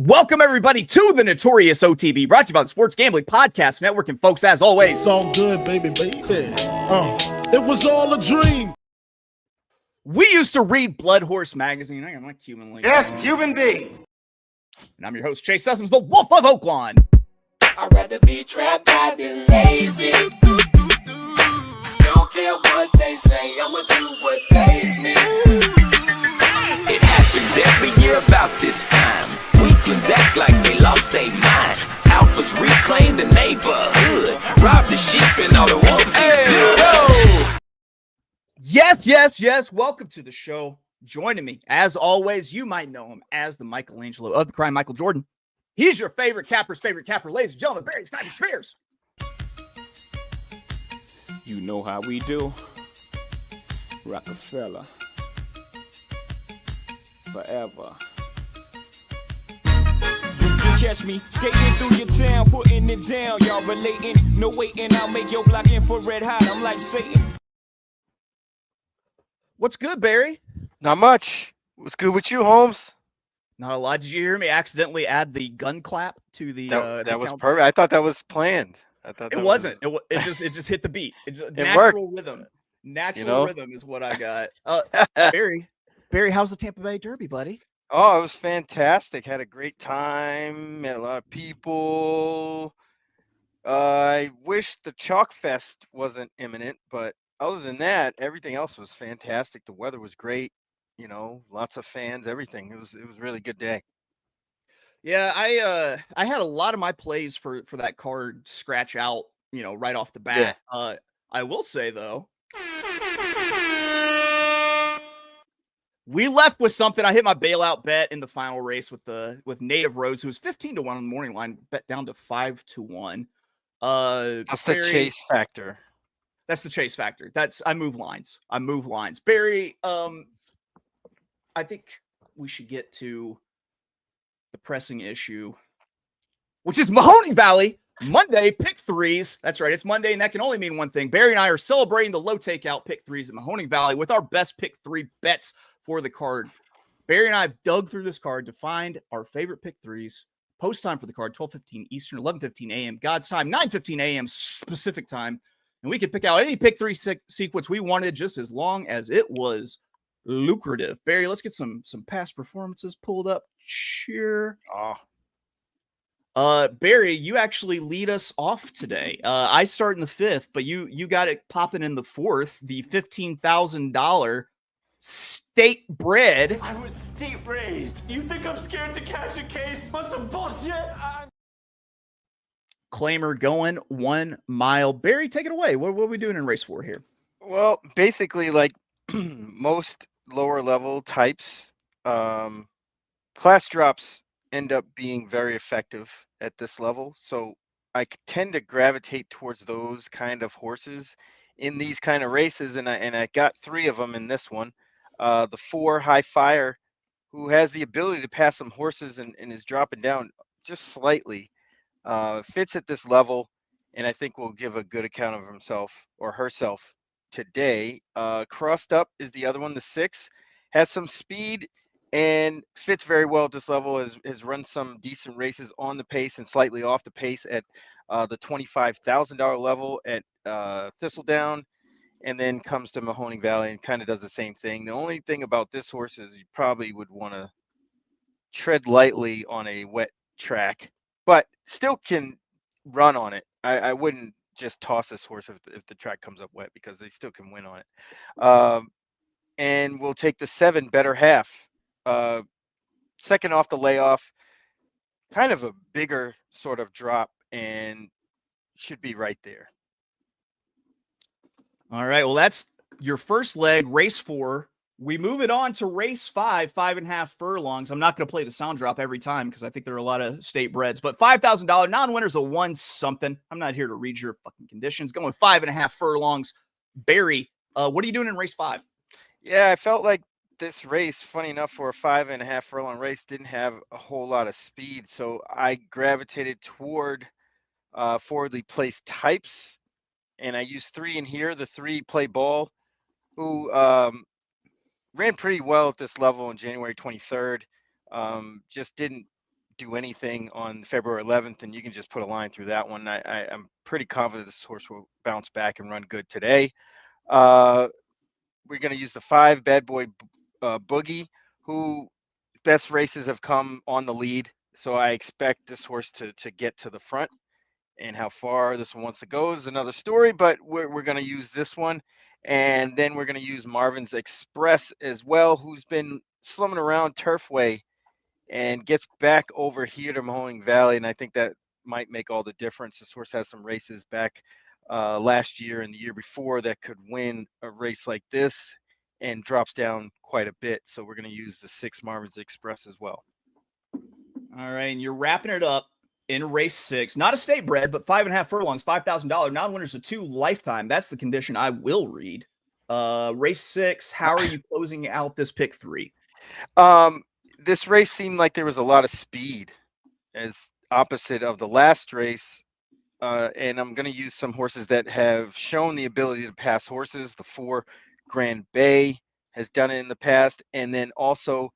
Welcome, everybody, to the Notorious OTB, brought to you by the Sports Gambling Podcast Network. And, folks, as always, it's all good, baby. It was all a dream. We used to read Blood Horse magazine. I got my Cuban link. Yes, Cuban B. And I'm your host, Chase Sessoms, the Wolf of Oaklawn. I'd rather be trapped than lazy. Don't care what they say, I'ma do what pays me. It happens every year about this time. Weaklings act like they lost their mind. Alphas reclaim the neighborhood. Rob the sheep and all the wolves get good. Yes. Welcome to the show. Joining me, as always, you might know him as the Michelangelo of the crime, Michael Jordan. He's your favorite capper's favorite capper, ladies and gentlemen, Barry Sniper Spears. You know how we do. Rockefeller. Forever. Catch me skating through your town, putting it down. Y'all relating, no waiting. I'll make your block infrared hot. I'm like Satan. What's good, Barry? Not much. What's good with you, Holmes? Not a lot. Did you hear me accidentally add the gun clap to the? That was perfect. I thought that was planned. It wasn't. It just hit the beat. It's it natural worked. rhythm. Natural rhythm is what I got. Barry, how's the Tampa Bay Derby, buddy? Oh, it was fantastic. Had a great time. Met a lot of people. I wish the Chalk Fest wasn't imminent, but other than that, everything else was fantastic. The weather was great. You know, lots of fans, everything. It was a really good day. Yeah, I had a lot of my plays for that card scratch out, right off the bat. Yeah. I will say though, we left with something. I hit my bailout bet in the final race with Native Rose, who was 15-1 on the morning line, bet down to 5-1. That's the chase factor. That's the chase factor. I move lines. Barry, I think we should get to the pressing issue, which is Mahoning Valley Monday pick 3's. That's right. It's Monday, and that can only mean one thing. Barry and I are celebrating the low takeout pick 3's at Mahoning Valley with our best pick 3 bets for the card. Barry and I have dug through this card to find our favorite pick 3's. Post time for the card, 12:15 Eastern, 11:15 a.m. God's time, 9:15 a.m. Pacific time. And we could pick out any pick 3 sequence we wanted, just as long as it was lucrative. Barry, let's get some past performances pulled up. Cheer. Barry, you actually lead us off today. I start in the 5th, but you got it popping in the 4th. The $15,000 state bred. I was state raised. You think I'm scared to catch a case? What's some bullshit? Claimer going 1 mile. Barry, take it away. What are we doing in race 4 here? Well, basically, like most lower level types, class drops end up being very effective at this level. So I tend to gravitate towards those kind of horses in these kind of races. And I got 3 of them in this one. The 4 High Fire, who has the ability to pass some horses and is dropping down just slightly, fits at this level. And I think will give a good account of himself or herself today. Crossed Up is the other one. The 6 has some speed and fits very well at this level. Has run some decent races on the pace and slightly off the pace at the $25,000 level at Thistledown, and then comes to Mahoning Valley and kind of does the same thing. The only thing about this horse is you probably would want to tread lightly on a wet track, but still can run on it. I wouldn't just toss this horse if the track comes up wet, because they still can win on it. And we'll take the 7 Better Half. Second off the layoff, kind of a bigger sort of drop, and should be right there. All right. Well, that's your first leg, race 4. We move it on to race 5, 5.5 furlongs. I'm not going to play the sound drop every time because I think there are a lot of state breds, but $5,000 non-winners of 1 something. I'm not here to read your fucking conditions. Going 5.5 furlongs. Barry, what are you doing in race 5? Yeah, I felt like this race, funny enough, for a 5.5 furlong race, didn't have a whole lot of speed. So I gravitated toward forwardly placed types, and I used 3 in here. The 3 Play Ball, who ran pretty well at this level on January 23rd. Just didn't do anything on February 11th, and you can just put a line through that one. I'm pretty confident this horse will bounce back and run good today. We're going to use the 5 Bad Boy Boogie, who best races have come on the lead. So I expect this horse to get to the front. And how far this one wants to go is another story, but we're going to use this one. And then we're going to use Marvin's Express as well, who's been slumming around Turfway and gets back over here to Mahoning Valley. And I think that might make all the difference. This horse has some races back last year and the year before that could win a race like this, and drops down quite a bit. So we're going to use the 6 Marvin's Express as well. All right, and you're wrapping it up in race 6. Not a state bred, but 5.5 furlongs, $5,000. Non-winners of 2 lifetime. That's the condition I will read. Race 6, how are you closing out this pick 3? This race seemed like there was a lot of speed, as opposite of the last race. And I'm going to use some horses that have shown the ability to pass horses. The 4 Grand Bay has done it in the past. And then also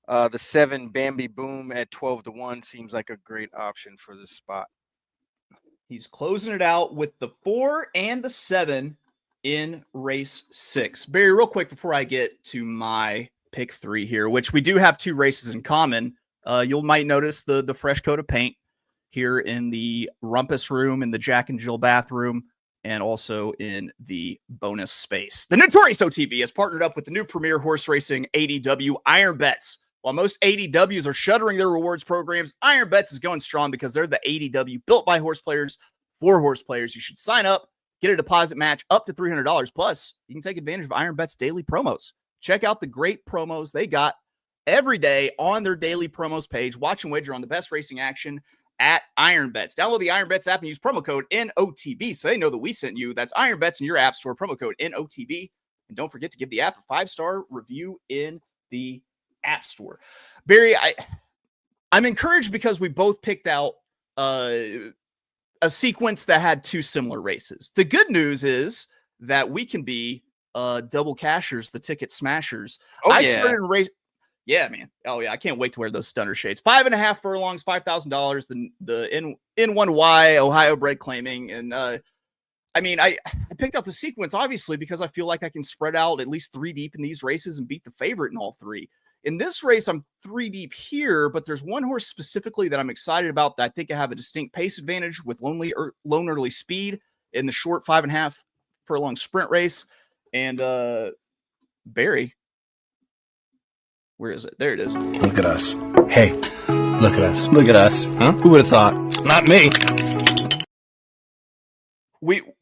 the 7 Bambi Boom at 12-1 seems like a great option for this spot. He's closing it out with the 4 and the 7 in race 6. Barry, real quick before I get to my pick 3 here, which we do have 2 races in common. You might notice the fresh coat of paint here in the rumpus room, in the Jack and Jill bathroom, and also in the bonus space. The Notorious OTB has partnered up with the new premier horse racing ADW Iron Bets. While most ADWs are shuttering their rewards programs, Iron Bets is going strong because they're the ADW built by horse players for horse players. You should sign up, get a deposit match up to $300. Plus, you can take advantage of Iron Bets daily promos. Check out the great promos they got every day on their daily promos page. Watch and wager on the best racing action at Iron Bets. Download the Iron Bets app and use promo code NOTB so they know that we sent you. That's Iron Bets in your app store, promo code NOTB. And don't forget to give the app a 5-star review in the App Store. Barry, I'm encouraged because we both picked out a sequence that had 2 similar races. The good news is that we can be double cashers, the ticket smashers. Started in race. Yeah, man. Oh yeah, I can't wait to wear those stunner shades. 5.5 furlongs, $5,000. The N1Y Ohio bred claiming, and I picked out the sequence obviously because I feel like I can spread out at least 3 deep in these races and beat the favorite in all 3. In this race, I'm 3 deep here, but there's one horse specifically that I'm excited about that I think I have a distinct pace advantage with lone early speed in the short 5.5 furlong sprint race. And Barry, where is it? There it is. Look at us. Hey, look at us. Look at us. Huh? Who would have thought? Not me.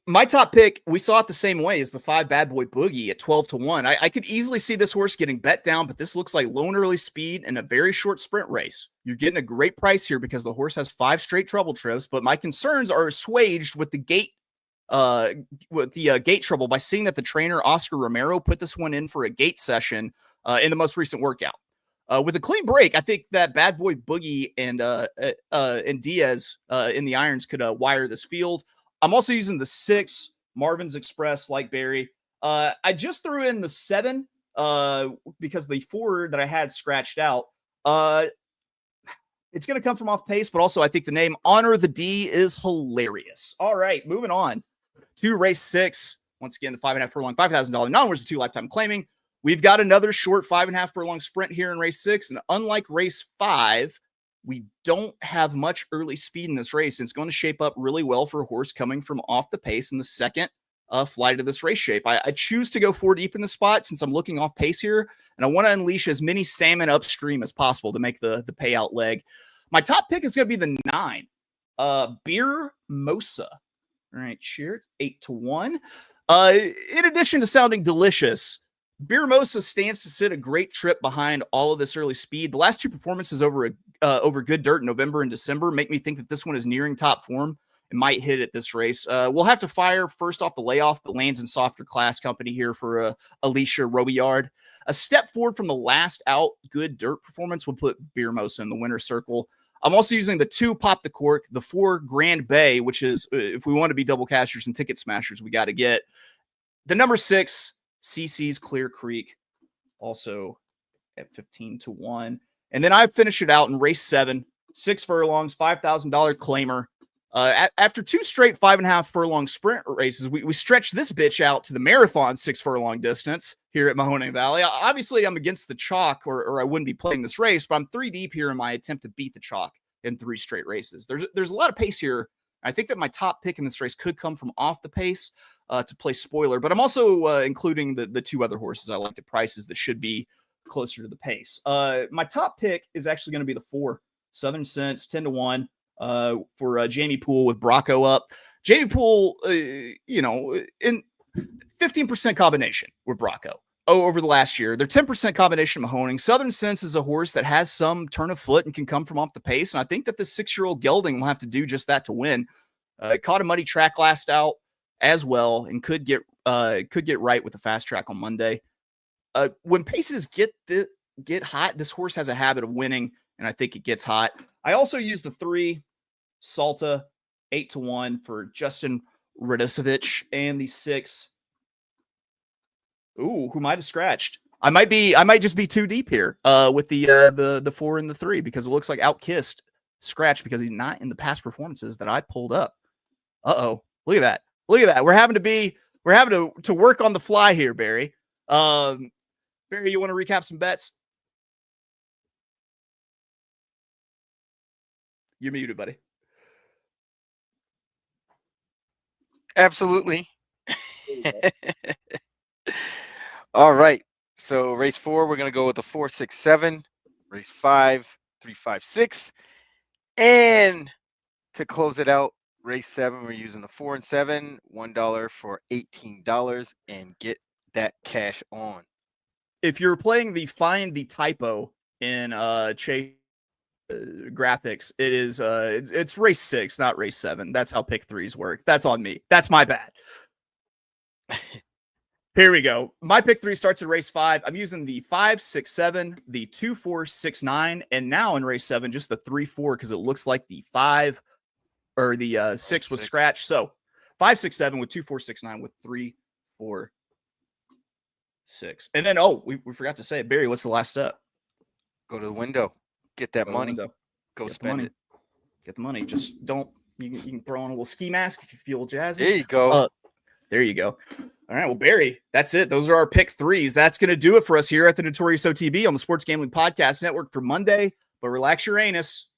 My top pick, we saw it the same way as the 5 Bad Boy Boogie at 12-1. I could easily see this horse getting bet down, but this looks like lone early speed in a very short sprint race. You're getting a great price here because the horse has 5 straight trouble trips, but my concerns are assuaged with the gate gate trouble by seeing that the trainer Oscar Romero put this one in for a gate session in the most recent workout. With a clean break, I think that Bad Boy Boogie and Diaz in the irons could wire this field. I'm also using the 6 Marvin's Express like Barry. I just threw in the 7 because the 4 that I had scratched out. It's going to come from off pace, but also I think the name Honor the D is hilarious. All right, moving on to race 6. Once again, the 5.5 furlong, $5,000 non-winners of 2 lifetime claiming. We've got another short 5.5 furlong sprint here in race 6. And unlike race 5, we don't have much early speed in this race. And it's going to shape up really well for a horse coming from off the pace in the second flight of this race shape. I choose to go 4 deep in the spot since I'm looking off pace here. And I want to unleash as many salmon upstream as possible to make the payout leg. My top pick is going to be the 9, Beer Mosa. All right, cheers. 8-1. In addition to sounding delicious, Beer Mosa stands to sit a great trip behind all of this early speed. The last 2 performances over good dirt in November and December make me think that this one is nearing top form and might hit at this race. We'll have to fire first off the layoff, but lands in softer class company here for Alicia Robillard. A step forward from the last out good dirt performance would put Beer Mosa in the winner's circle. I'm also using the 2 Pop the Cork, the 4 Grand Bay, which is, if we want to be double cashers and ticket smashers, we got to get the number 6, CC's Clear Creek, also at 15-1. And then I finish it out in race 7. 6 furlongs, $5,000 claimer. After 2 straight 5.5 furlong sprint races, we stretched this bitch out to the marathon 6 furlong distance here at Mahoning Valley. Obviously, I'm against the chalk, or I wouldn't be playing this race, but I'm 3 deep here in my attempt to beat the chalk in 3 straight races. There's a lot of pace here. I think that my top pick in this race could come from off the pace to play spoiler, but I'm also including the 2 other horses I like at prices that should be closer to the pace. My top pick is actually going to be the 4 Southern Sense, 10-1 for Jamie Poole with Bracco up. Jamie Poole, in 15% combination with Bracco over the last year. They're 10% combination Mahoning. Southern Sense is a horse that has some turn of foot and can come from off the pace. And I think that the 6-year-old gelding will have to do just that to win. Caught a muddy track last out as well and could get right with the fast track on Monday. When paces get hot, this horse has a habit of winning, and I think it gets hot. I also use the 3 Salta 8-1 for Justin Radosevich, and the 6. Ooh, who might have scratched? I might just be too deep here with the 4 and the 3, because it looks like Outkissed scratched because he's not in the past performances that I pulled up. Uh-oh. Look at that. Look at that. We're having to work on the fly here, Barry. Barry, you want to recap some bets? You're muted, buddy. Absolutely. All right. So race 4, we're going to go with the 4, 6, 7. Race 5, 3, 5, 6. And to close it out, race 7, we're using the 4 and 7, $1 for $18, and get that cash on. If you're playing the find the typo in Chase graphics, it is it's race 6, not race 7. That's how pick 3s work. That's on me. That's my bad. Here we go. My pick 3 starts at race 5. I'm using the 5, 6, 7, the 2, 4, 6, 9, and now in race 7, just the 3, 4, because it looks like the 5 or the 6 was scratched. So 5, 6, 7 with 2, 4, 6, 9 with 3, 4, 6. And then, we forgot to say it. Barry, what's the last step? Go to the window. Get that money. Go spend it. Get the money. Just don't. You can throw on a little ski mask if you feel jazzy. There you go. There you go. All right. Well, Barry, that's it. Those are our pick 3s. That's going to do it for us here at the Notorious OTB on the Sports Gambling Podcast Network for Monday. But relax your anus.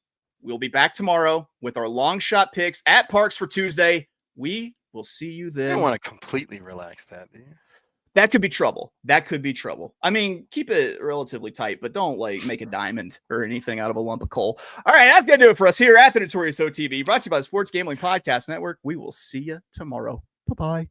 We'll be back tomorrow with our long shot picks at Parks for Tuesday. We will see you then. You don't want to completely relax that, do you? That could be trouble. That could be trouble. I mean, keep it relatively tight, but don't make a diamond or anything out of a lump of coal. All right, that's going to do it for us here at the Notorious OTB, brought to you by the Sports Gambling Podcast Network. We will see you tomorrow. Bye-bye.